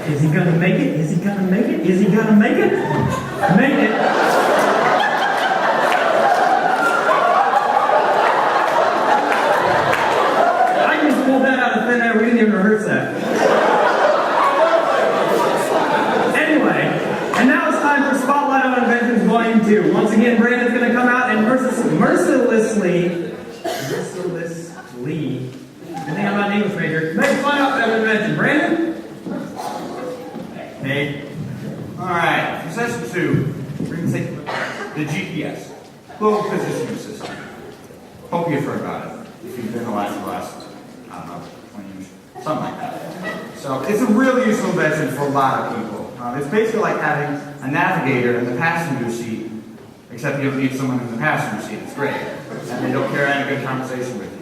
Is he gonna make it? Is he gonna make it? Is he gonna make it? Make it! I just pulled that out of thin air. We didn't even rehearse that. Anyway, and now it's time for Spotlight on Inventions Volume 2. Once again, Brandon's gonna come out and mercilessly, I think I'm not an English major, make fun of an invention. Brandon? Hey. Alright, for session 2, we're going to take the GPS, Global Positioning System. Hope you've heard about it. If you've been alive for the last, I don't know, 20 years, something like that. So it's a really useful invention for a lot of people. It's basically like having a navigator in the passenger seat, except you don't need someone in the passenger seat. It's great. And they don't carry on a good conversation with you.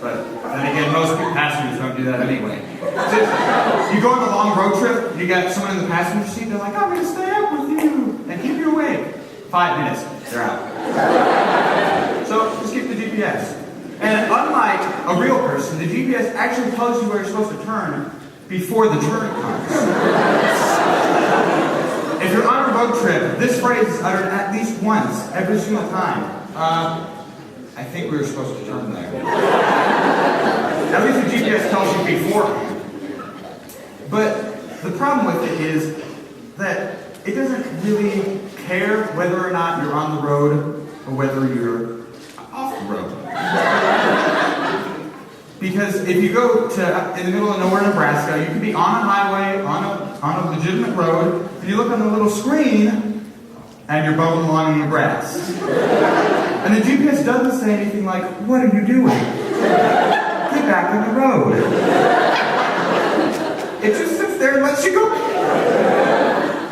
But then again, most passengers don't do that anyway. You go on a long road trip, you got someone in the passenger seat, they're like, I'm going to stay up with you and keep you awake. 5 minutes, they're out. So just keep the GPS. And unlike a real person, the GPS actually tells you where you're supposed to turn before the turn comes. If you're on a road trip, this phrase is uttered at least once, every single time. I think we were supposed to turn there. At least the GPS tells you beforehand. But the problem with it is that it doesn't really care whether or not you're on the road or whether you're off the road. Because if you go to in the middle of nowhere, Nebraska, you could be on a highway, on a legitimate road, and you look on the little screen, and you're bubbling along in the grass. And the GPS doesn't say anything like, what are you doing? Get back on the road. It just sits there and lets you go.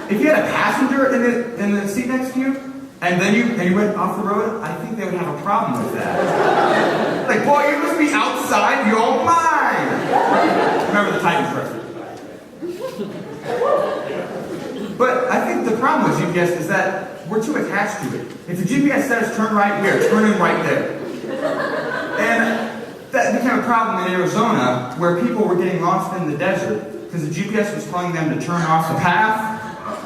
If you had a passenger in the seat next to you, and then you went off the road, I think they would have a problem with that. Like, boy, you must be outside your mind. Remember the Titans reference. But I think the problem with GPS is that we're too attached to it. If the GPS says turn right here, turn in right there. And that became a problem in Arizona where people were getting lost in the desert because the GPS was telling them to turn off the path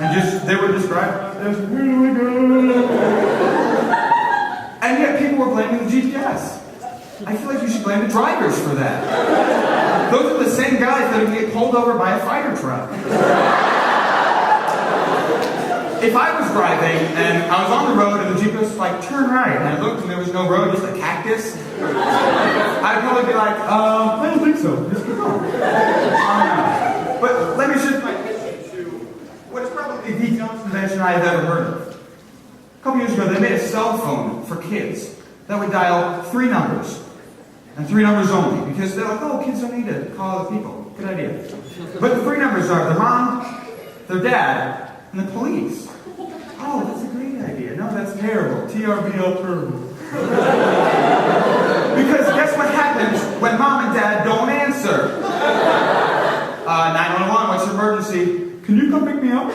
and they were just driving around the desert, where do we go? And yet people were blaming the GPS. I feel like you should blame the drivers for that. Those are the same guys that would get pulled over by a fighter truck. If I was driving and I was on the road and the GPS was like, turn right, and I looked and there was no road, just a cactus, I'd probably be like, I don't think so, just keep going. But let me shift my attention to what is probably the dumbest invention I have ever heard of. A couple years ago, they made a cell phone for kids that would dial 3 numbers, and 3 numbers only, because they're like, oh, kids don't need to call other people. Good idea. But the 3 numbers are their mom, their dad, and the police. Oh, that's a great idea. No, that's terrible. TRBL terrible. Because guess what happens when mom and dad don't answer? 911, what's your emergency? Can you come pick me up?